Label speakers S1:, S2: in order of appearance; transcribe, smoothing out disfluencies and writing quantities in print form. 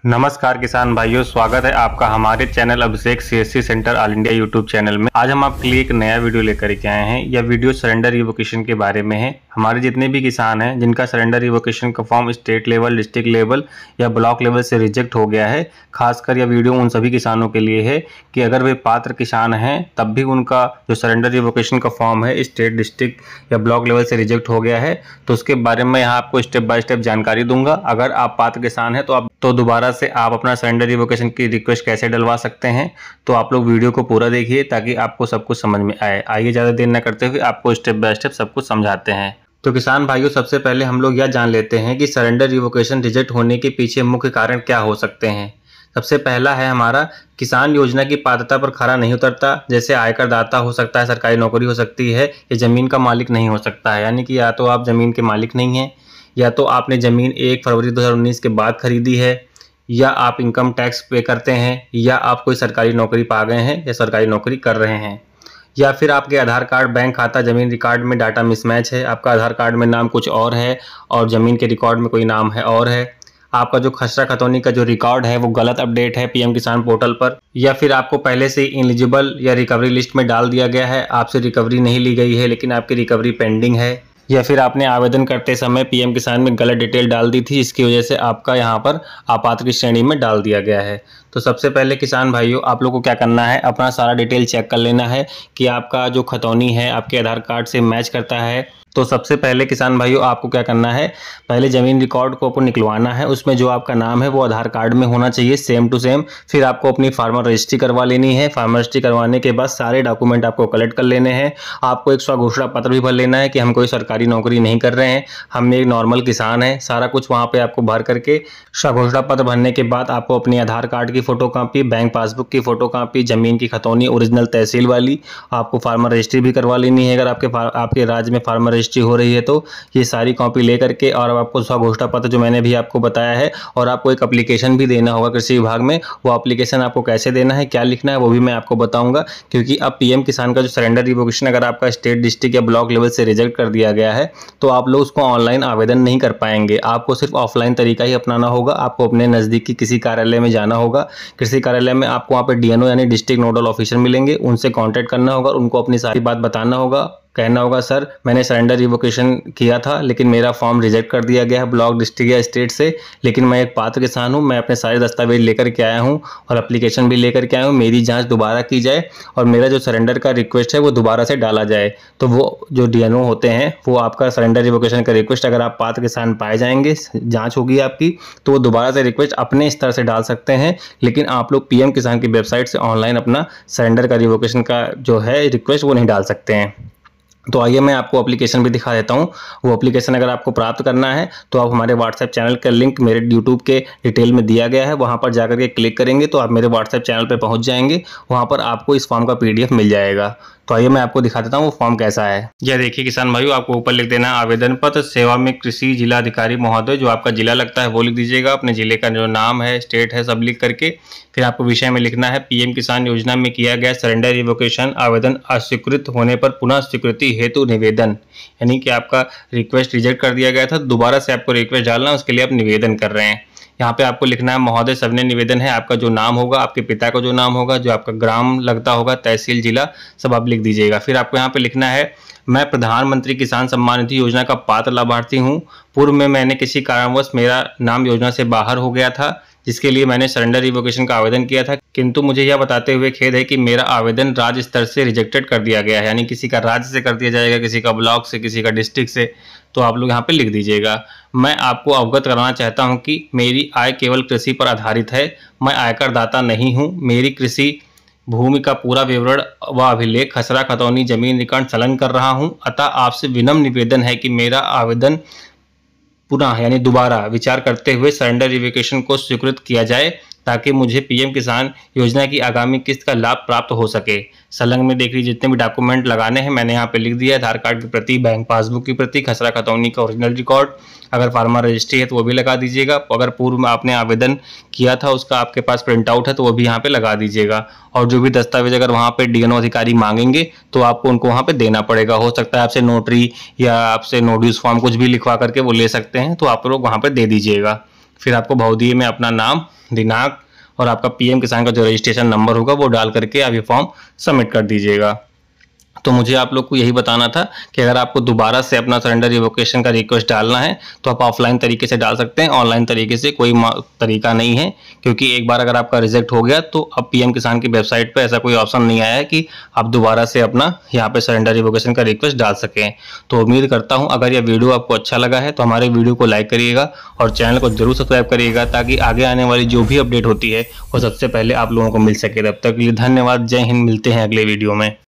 S1: नमस्कार किसान भाइयों, स्वागत है आपका हमारे channel Abhishek CSC centre all India YouTube channel में। आज हम आपके लिए एक नया वीडियो लेकर के आए हैं। यह वीडियो सरेंडर रिवोकेशन के बारे में है। हमारे जितने भी किसान हैं जिनका सरेंडर रिवोकेशन का form state level, district level या ब्लॉक लेवल से रिजेक्ट हो गया है, खासकर यह वीडियो उन सभी किसानों के लिए है कि अगर वे पात्र किसान हैं तब भी उनका जो सरेंडर रिवोकेशन का फॉर्म है स्टेट, डिस्ट्रिक्ट या ब्लॉक लेवल से रिजेक्ट हो गया है, तो उसके बारे में यहाँ आपको स्टेप बाय स्टेप जानकारी दूंगा। अगर आप पात्र किसान हैं तो दोबारा से आप अपना सरेंडर रिवोकेशन की रिक्वेस्ट कैसे डलवा सकते हैं, तो आप लोग वीडियो को पूरा देखिए ताकि आपको सब कुछ समझ में आए। आइए ज़्यादा देर न करते हुए आपको स्टेप बाय स्टेप सब कुछ समझाते हैं। तो किसान भाइयों, सबसे पहले हम लोग यह जान लेते हैं कि सरेंडर रिवोकेशन रिजेक्ट होने के पीछे मुख्य कारण क्या हो सकते हैं। सबसे पहला है हमारा किसान योजना की पात्रता पर खरा नहीं उतरता। जैसे आयकर दाता हो सकता है, सरकारी नौकरी हो सकती है, या ज़मीन का मालिक नहीं हो सकता है। यानी कि या तो आप ज़मीन के मालिक नहीं हैं, या तो आपने ज़मीन 1 फरवरी 2019 के बाद खरीदी है, या आप इनकम टैक्स पे करते हैं, या आप कोई सरकारी नौकरी पा गए हैं या सरकारी नौकरी कर रहे हैं, या फिर आपके आधार कार्ड, बैंक खाता, ज़मीन रिकॉर्ड में डाटा मिसमैच है। आपका आधार कार्ड में नाम कुछ और है और ज़मीन के रिकॉर्ड में कोई नाम है और है। आपका जो खसरा खतौनी का जो रिकॉर्ड है वो गलत अपडेट है पीएम किसान पोर्टल पर, या फिर आपको पहले से इलिजिबल या रिकवरी लिस्ट में डाल दिया गया है, आपसे रिकवरी नहीं ली गई है लेकिन आपकी रिकवरी पेंडिंग है, या फिर आपने आवेदन करते समय पीएम किसान में गलत डिटेल डाल दी थी, जिसकी वजह से आपका यहाँ पर अपात्र की श्रेणी में डाल दिया गया है। तो सबसे पहले किसान भाइयों, आप लोग को क्या करना है, अपना सारा डिटेल चेक कर लेना है कि आपका जो खतौनी है आपके आधार कार्ड से मैच करता है। तो सबसे पहले किसान भाइयों, आपको क्या करना है, पहले ज़मीन रिकॉर्ड को आपको निकलवाना है। उसमें जो आपका नाम है वो आधार कार्ड में होना चाहिए सेम टू सेम। फिर आपको अपनी फार्मर रजिस्ट्री करवा लेनी है। फार्मर रजिस्ट्री करवाने के बाद सारे डॉक्यूमेंट आपको कलेक्ट कर लेने हैं। आपको एक स्वघोषणा पत्र भी भर लेना है कि हम कोई सरकारी नौकरी नहीं कर रहे हैं, हम एक नॉर्मल किसान हैं। सारा कुछ वहाँ पर आपको भर करके स्वघोषणा पत्र भरने के बाद आपको अपनी आधार कार्ड की फोटोकॉपी, बैंक पासबुक की फोटोकॉपी, ज़मीन की खतौनी ओरिजिनल तहसील वाली, आपको फार्मर रजिस्ट्री भी करवा लेनी है। अगर आपके राज्य में फार्मर रजिस्ट्री हो रही है तो ये सारी कॉपी ले करके, और आपको स्वघोषणा पत्र जो मैंने भी आपको बताया है, और आपको एक एप्लीकेशन भी देना होगा कृषि विभाग में। वो एप्लीकेशन आपको कैसे देना है, क्या लिखना है, वो भी मैं आपको बताऊंगा। क्योंकि अब पीएम किसान का जो सरेंडर रिवोकेशन अगर आपका स्टेट, डिस्ट्रिक्ट या ब्लॉक लेवल से रिजेक्ट कर दिया गया है तो आप लोग उसको ऑनलाइन आवेदन नहीं कर पाएंगे। आपको सिर्फ ऑफलाइन तरीका ही अपनाना होगा। आपको अपने नज़दीकी किसी कार्यालय में जाना होगा। कृषि कार्यालय में आपको वहाँ पे डीएनओ यानी डिस्ट्रिक्ट नोडल ऑफिसर मिलेंगे, उनसे कॉन्टैक्ट करना होगा, उनको अपनी सारी बात बताना होगा। कहना होगा, सर मैंने सरेंडर रिवोकेशन किया था लेकिन मेरा फॉर्म रिजेक्ट कर दिया गया है ब्लॉक, डिस्ट्रिक्ट या स्टेट से, लेकिन मैं एक पात्र किसान हूं, मैं अपने सारे दस्तावेज लेकर के आया हूं और एप्लीकेशन भी लेकर के आया हूं। मेरी जांच दोबारा की जाए और मेरा जो सरेंडर का रिक्वेस्ट है वो दोबारा से डाला जाए। तो वो जो डीएनओ होते हैं वो आपका सरेंडर रिवोकेशन का रिक्वेस्ट, अगर आप पात्र किसान पाए जाएंगे, जाँच होगी आपकी, तो वो दोबारा से रिक्वेस्ट अपने स्तर से डाल सकते हैं। लेकिन आप लोग पीएम किसान की वेबसाइट से ऑनलाइन अपना सरेंडर का रिवोकेशन का जो है रिक्वेस्ट वो नहीं डाल सकते हैं। तो आइए मैं आपको एप्लीकेशन भी दिखा देता हूँ। वो एप्लीकेशन अगर आपको प्राप्त करना है तो आप हमारे व्हाट्सएप चैनल का लिंक मेरे यूट्यूब के डिटेल में दिया गया है, वहाँ पर जाकर के क्लिक करेंगे तो आप मेरे व्हाट्सएप चैनल पर पहुँच जाएंगे। वहाँ पर आपको इस फॉर्म का पीडीएफ मिल जाएगा। तो आइए मैं आपको दिखा देता हूँ वो फॉर्म कैसा है। यह देखिए किसान भाइयों, आपको ऊपर लिख देना है आवेदन पत्र, सेवा में कृषि जिला अधिकारी महोदय। जो आपका जिला लगता है वो लिख दीजिएगा, अपने जिले का जो नाम है, स्टेट है, सब लिख करके फिर आपको विषय में लिखना है पीएम किसान योजना में किया गया सरेंडर रिवोकेशन आवेदन अस्वीकृत होने पर पुनः स्वीकृति हेतु निवेदन। यानी कि आपका रिक्वेस्ट रिजेक्ट कर दिया गया था, दोबारा से आपको रिक्वेस्ट डालना, उसके लिए आप निवेदन कर रहे हैं। यहाँ पे आपको लिखना है महोदय सविनय निवेदन है। आपका जो नाम होगा, आपके पिता का जो नाम होगा, जो आपका ग्राम लगता होगा, तहसील, जिला, सब आप लिख दीजिएगा। फिर आपको यहाँ पे लिखना है मैं प्रधानमंत्री किसान सम्मान निधि योजना का पात्र लाभार्थी हूँ। पूर्व में मैंने किसी कारणवश मेरा नाम योजना से बाहर हो गया था, जिसके लिए मैंने सरेंडर रिवोकेशन का आवेदन किया था, किंतु मुझे यह बताते हुए खेद है कि मेरा आवेदन राज्य स्तर से रिजेक्टेड कर दिया गया है। यानी किसी का राज्य से कर दिया जाएगा, किसी का ब्लॉक से, किसी का डिस्ट्रिक्ट से। तो आप लोग यहाँ पे लिख दीजिएगा मैं आपको अवगत कराना चाहता हूँ कि मेरी आय केवल कृषि पर आधारित है, मैं आयकर दाता नहीं हूँ। मेरी कृषि भूमि का पूरा विवरण व अभिलेख, खसरा खतौनी, जमीन रिकॉर्ड संलग्न कर रहा हूँ। अतः आपसे विनम्र निवेदन है कि मेरा आवेदन पुनः यानी दोबारा विचार करते हुए सरेंडर रिवोकेशन को स्वीकृत किया जाए, ताकि मुझे पीएम किसान योजना की आगामी किस्त का लाभ प्राप्त हो सके। संलग्न में देख लीजिए जितने भी डॉक्यूमेंट लगाने हैं मैंने यहाँ पे लिख दिया है। आधार कार्ड की प्रति, बैंक पासबुक की प्रति, खसरा खतौनी का ओरिजिनल रिकॉर्ड, अगर फार्मर रजिस्ट्री है तो वो भी लगा दीजिएगा। अगर पूर्व में आपने आवेदन किया था उसका आपके पास प्रिंट आउट है तो वो भी यहाँ पे लगा दीजिएगा। और जो भी दस्तावेज अगर वहाँ पे डीएनओ अधिकारी मांगेंगे तो आपको उनको वहाँ पे देना पड़ेगा। हो सकता है आपसे नोटरी या आपसे नोटिस फॉर्म कुछ भी लिखवा करके वो ले सकते हैं, तो आप लोग वहाँ पे दे दीजिएगा। फिर आपको भौतिक में अपना नाम दिनांक और आपका पीएम किसान का जो रजिस्ट्रेशन नंबर होगा वो डाल करके आप ये फॉर्म सबमिट कर दीजिएगा। तो मुझे आप लोग को यही बताना था कि अगर आपको दोबारा से अपना सरेंडर रिवोकेशन का रिक्वेस्ट डालना है तो आप ऑफलाइन तरीके से डाल सकते हैं, ऑनलाइन तरीके से कोई तरीका नहीं है, क्योंकि एक बार अगर आपका रिजेक्ट हो गया तो अब पीएम किसान की वेबसाइट पर ऐसा कोई ऑप्शन नहीं आया है कि आप दोबारा से अपना यहाँ पे सरेंडर रिवोकेशन का रिक्वेस्ट डाल सकें। तो उम्मीद करता हूँ अगर यह वीडियो आपको अच्छा लगा है तो हमारे वीडियो को लाइक करिएगा और चैनल को जरूर सब्सक्राइब करिएगा, ताकि आगे आने वाली जो भी अपडेट होती है वो सबसे पहले आप लोगों को मिल सके। तब तक के लिए धन्यवाद। जय हिंद। मिलते हैं अगले वीडियो में।